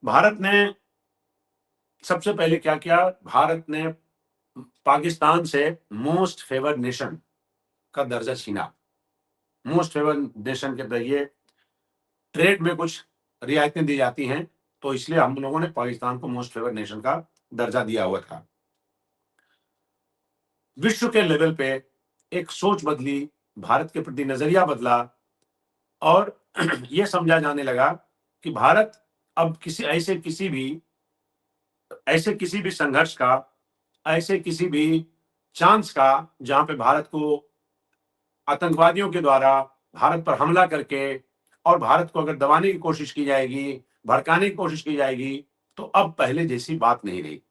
भारत ने सबसे पहले क्या किया? भारत ने पाकिस्तान से मोस्ट फेवर्ड नेशन का दर्जा छीना। मोस्ट फेवर्ड नेशन के जरिए ट्रेड में कुछ रियायतें दी जाती हैं, तो इसलिए हम लोगों ने पाकिस्तान को मोस्ट फेवर्ड नेशन का दर्जा दिया हुआ था। विश्व के लेवल पे एक सोच बदली, भारत के प्रति नजरिया बदला और यह समझा जाने लगा कि भारत अब ऐसे किसी भी संघर्ष का, ऐसे किसी भी चांस का जहां पे भारत को आतंकवादियों के द्वारा भारत पर हमला करके और भारत को अगर दबाने की कोशिश की जाएगी, भड़काने की कोशिश की जाएगी, तो अब पहले जैसी बात नहीं रही।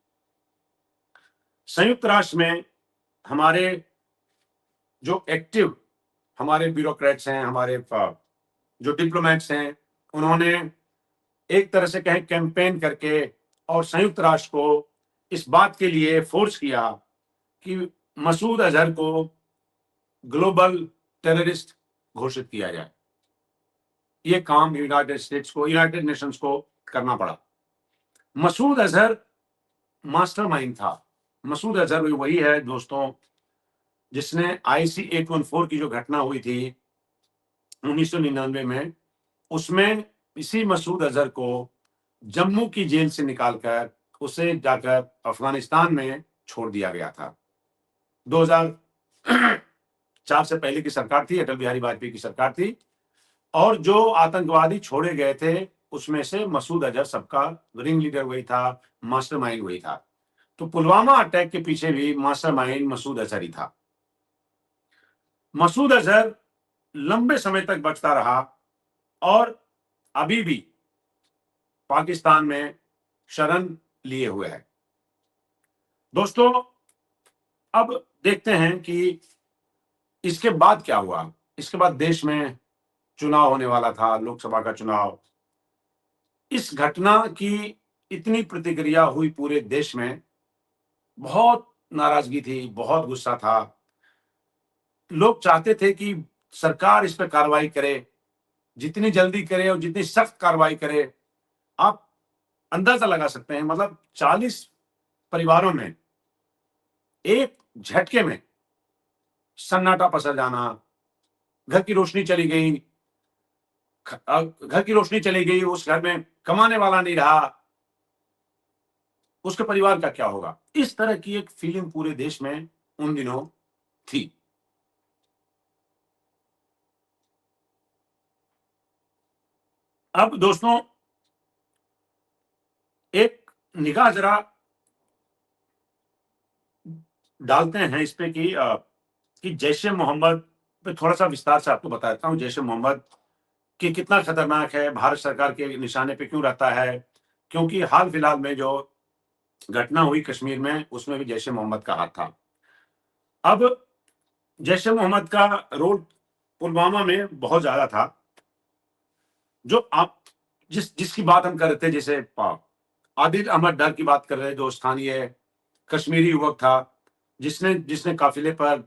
संयुक्त राष्ट्र में हमारे जो एक्टिव हमारे ब्यूरोक्रेट्स हैं, हमारे जो डिप्लोमेट्स हैं, उन्होंने एक तरह से कहें कैंपेन करके और संयुक्त राष्ट्र को इस बात के लिए फोर्स किया कि मसूद अजहर को ग्लोबल टेररिस्ट घोषित किया जाए। ये काम यूनाइटेड नेशंस को करना पड़ा। मसूद अजहर मास्टरमाइंड था। मसूद अजहर वही है दोस्तों जिसने IC 814 की जो घटना हुई थी 1999 में, उसमें इसी मसूद अजहर को जम्मू की जेल से निकालकर उसे जाकर अफगानिस्तान में छोड़ दिया गया था। 2004 से पहले की सरकार थी, अटल बिहारी वाजपेयी की सरकार थी, और जो आतंकवादी छोड़े गए थे उसमें से मसूद अजहर सबका रिंग लीडर वही था, मास्टरमाइंड वही था। तो पुलवामा अटैक के पीछे भी मास्टरमाइंड मसूद अजहर ही था। मसूद अजहर लंबे समय तक बचता रहा और अभी भी पाकिस्तान में शरण लिए हुए है। दोस्तों, अब देखते हैं कि इसके बाद क्या हुआ। इसके बाद देश में चुनाव होने वाला था, लोकसभा का चुनाव। इस घटना की इतनी प्रतिक्रिया हुई पूरे देश में, बहुत नाराजगी थी, बहुत गुस्सा था। लोग चाहते थे कि सरकार इस पर कार्रवाई करे, जितनी जल्दी करे और जितनी सख्त कार्रवाई करे। आप अंदाजा लगा सकते हैं, मतलब 40 परिवारों में एक झटके में सन्नाटा पसर जाना, घर की रोशनी चली गई, उस घर में कमाने वाला नहीं रहा, उसके परिवार का क्या होगा। इस तरह की एक फीलिंग पूरे देश में उन दिनों थी। अब दोस्तों, एक निगाह जरा डालते हैं इस पे कि जैश ए मोहम्मद पे थोड़ा सा विस्तार से आपको बताता हूं। जैश ए मोहम्मद कि कितना खतरनाक है, भारत सरकार के निशाने पे क्यों रहता है, क्योंकि हाल फिलहाल में जो घटना हुई कश्मीर में, उसमें भी जैश ए मोहम्मद का हाथ था। अब जैश ए मोहम्मद का रोल पुलवामा में बहुत ज्यादा था। जो आप जिसकी बात हम कर रहे थे, जैसे आदिल अहमद डर की बात कर रहे हैं, जो स्थानीय कश्मीरी युवक था जिसने जिसने काफिले पर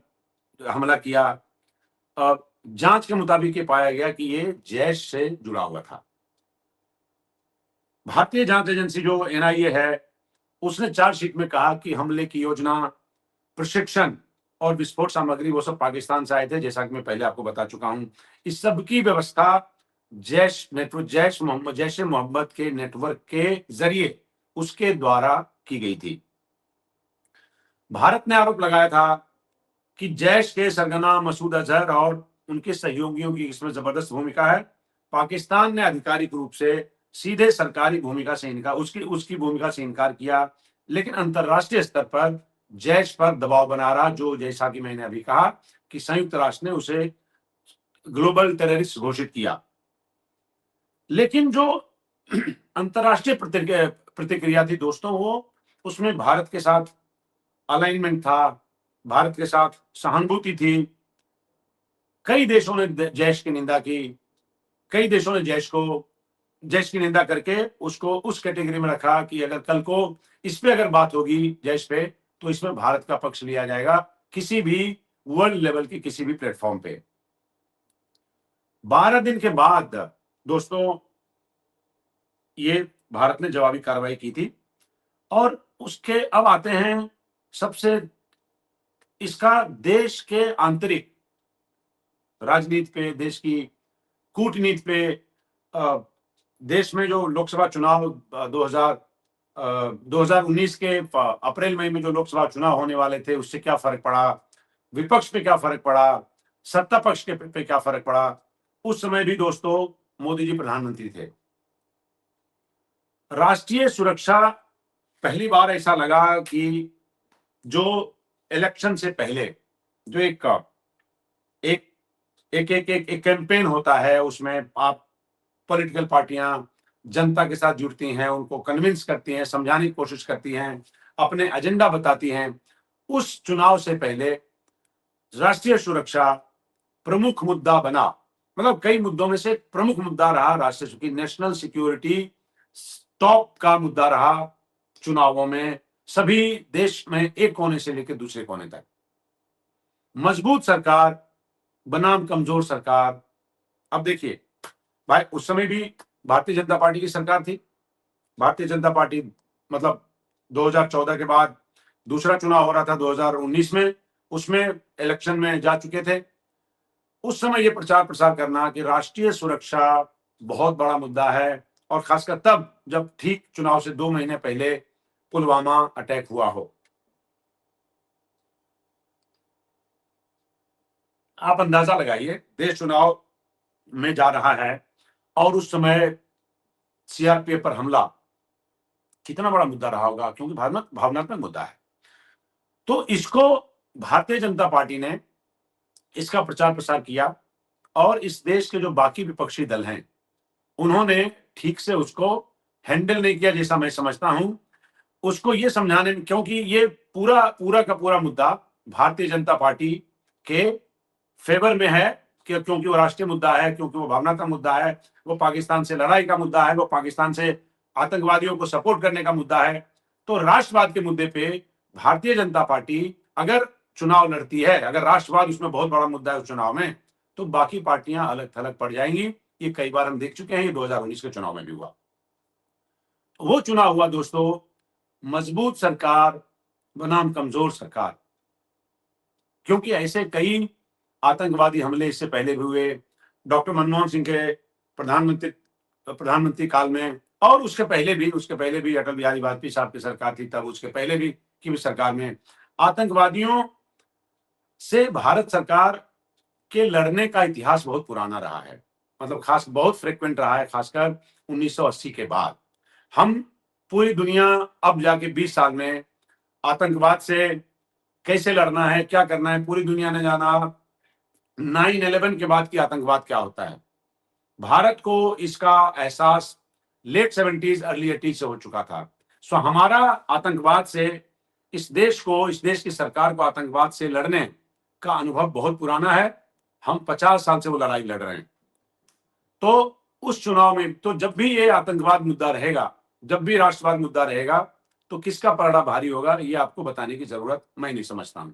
हमला किया। जांच के मुताबिक ये पाया गया कि ये जैश से जुड़ा हुआ था। भारतीय जांच एजेंसी जो NIA है, उसने चार्जशीट में कहा कि हमले की योजना, प्रशिक्षण और विस्फोट सामग्री वो सब पाकिस्तान से आए थे। जैसा कि मैं पहले आपको बता चुका हूं, इस सब की व्यवस्था जैश ए मोहम्मद के नेटवर्क के जरिए उसके द्वारा की गई थी। भारत ने आरोप लगाया था कि जैश के सरगना मसूद अजहर और उनके सहयोगियों की इसमें जबरदस्त भूमिका है। पाकिस्तान ने आधिकारिक रूप से सीधे सरकारी भूमिका से उसकी भूमिका से इनकार किया, लेकिन अंतरराष्ट्रीय स्तर पर जैश पर दबाव बना रहा, जो जैसा कि मैंने अभी कहा कि संयुक्त राष्ट्र ने उसे ग्लोबल टेररिस्ट घोषित किया। लेकिन जो अंतरराष्ट्रीय प्रतिक्रिया थी दोस्तों, वो उसमें भारत के साथ अलाइनमेंट था, भारत के साथ सहानुभूति थी। कई देशों ने जैश की निंदा की, कई देशों ने जैश की निंदा करके उसको उस कैटेगरी में रखा कि अगर कल को इस पे अगर बात होगी जैश पे, तो इसमें भारत का पक्ष लिया जाएगा किसी भी वर्ल्ड लेवल की किसी भी प्लेटफॉर्म पे। 12 दिन के बाद दोस्तों, ये भारत ने जवाबी कार्रवाई की थी। और उसके अब आते हैं सबसे इसका देश के आंतरिक राजनीति पे, देश की कूटनीति पे, देश में जो लोकसभा चुनाव 2019 के अप्रैल मई में जो लोकसभा चुनाव होने वाले थे, उससे क्या फर्क पड़ा, विपक्ष पे क्या फर्क पड़ा, सत्ता पक्ष के पे क्या फर्क पड़ा। उस समय भी दोस्तों मोदी जी प्रधानमंत्री थे। राष्ट्रीय सुरक्षा, पहली बार ऐसा लगा कि जो इलेक्शन से पहले जो एक एक एक एक एक, एक कैंपेन होता है, उसमें आप पॉलिटिकल पार्टियां जनता के साथ जुड़ती हैं, उनको कन्विंस करती हैं, समझाने की कोशिश करती हैं, अपने एजेंडा बताती हैं। उस चुनाव से पहले राष्ट्रीय सुरक्षा प्रमुख मुद्दा बना, मतलब कई मुद्दों में से प्रमुख मुद्दा रहा राष्ट्रीय सुरक्षा, नेशनल सिक्योरिटी टॉप का मुद्दा रहा चुनावों में, सभी देश में एक कोने से लेकर दूसरे कोने तक। मजबूत सरकार बनाम कमजोर सरकार। अब देखिए भाई, उस समय भी भारतीय जनता पार्टी की सरकार थी। भारतीय जनता पार्टी मतलब 2014 के बाद दूसरा चुनाव हो रहा था 2019 में, उसमें इलेक्शन में जा चुके थे। उस समय ये प्रचार प्रसार करना कि राष्ट्रीय सुरक्षा बहुत बड़ा मुद्दा है, और खासकर तब जब ठीक चुनाव से 2 महीने पहले पुलवामा अटैक हुआ हो। आप अंदाजा लगाइए, देश चुनाव में जा रहा है और उस समय सीआरपीएफ पर हमला कितना बड़ा मुद्दा रहा होगा, क्योंकि भावनात्मक मुद्दा है। तो इसको भारतीय जनता पार्टी ने इसका प्रचार प्रसार किया, और इस देश के जो बाकी विपक्षी दल हैं उन्होंने ठीक से उसको हैंडल नहीं किया, जैसा मैं समझता हूं। उसको ये समझाने में, क्योंकि ये पूरा पूरा का पूरा मुद्दा भारतीय जनता पार्टी के फेवर में है, कि क्योंकि वो राष्ट्रीय मुद्दा है, क्योंकि वो भावनात्मक मुद्दा है, वो पाकिस्तान से लड़ाई का मुद्दा है, वो पाकिस्तान से आतंकवादियों को सपोर्ट करने का मुद्दा है। तो राष्ट्रवाद के मुद्दे पे भारतीय जनता पार्टी अगर चुनाव लड़ती है, अगर राष्ट्रवाद उसमें बहुत बड़ा मुद्दा है उस चुनाव में, तो बाकी पार्टियां अलग थलग पड़ जाएंगी। ये कई बार हम देख चुके हैं, ये 2019 के चुनाव में भी हुआ। वो चुनाव हुआ दोस्तों मजबूत सरकार बनाम कमजोर सरकार, क्योंकि ऐसे कई आतंकवादी हमले इससे पहले भी हुए। डॉक्टर मनमोहन सिंह के प्रधानमंत्री काल में, और उसके पहले भी अटल बिहारी वाजपेयी साहब की सरकार थी, तब उसके पहले भी की भी सरकार में आतंकवादियों से भारत सरकार के लड़ने का इतिहास बहुत पुराना रहा है, मतलब खास बहुत फ्रिक्वेंट रहा है, खासकर 1980 के बाद। हम पूरी दुनिया अब जाके 20 साल में आतंकवाद से कैसे लड़ना है, क्या करना है, पूरी दुनिया ने जाना। 9/11 के बाद की आतंकवाद क्या होता है, भारत को इसका एहसास लेट 70s अर्ली 80s से हो चुका था। सो हमारा आतंकवाद से, इस देश की सरकार को आतंकवाद से लड़ने का अनुभव बहुत पुराना है। हम 50 साल से वो लड़ाई लड़ रहे हैं। तो उस चुनाव में तो जब भी ये आतंकवाद मुद्दा रहेगा, जब भी राष्ट्रवाद मुद्दा रहेगा, तो किसका पलड़ा भारी होगा, ये आपको बताने की जरूरत मैं नहीं समझता हूं।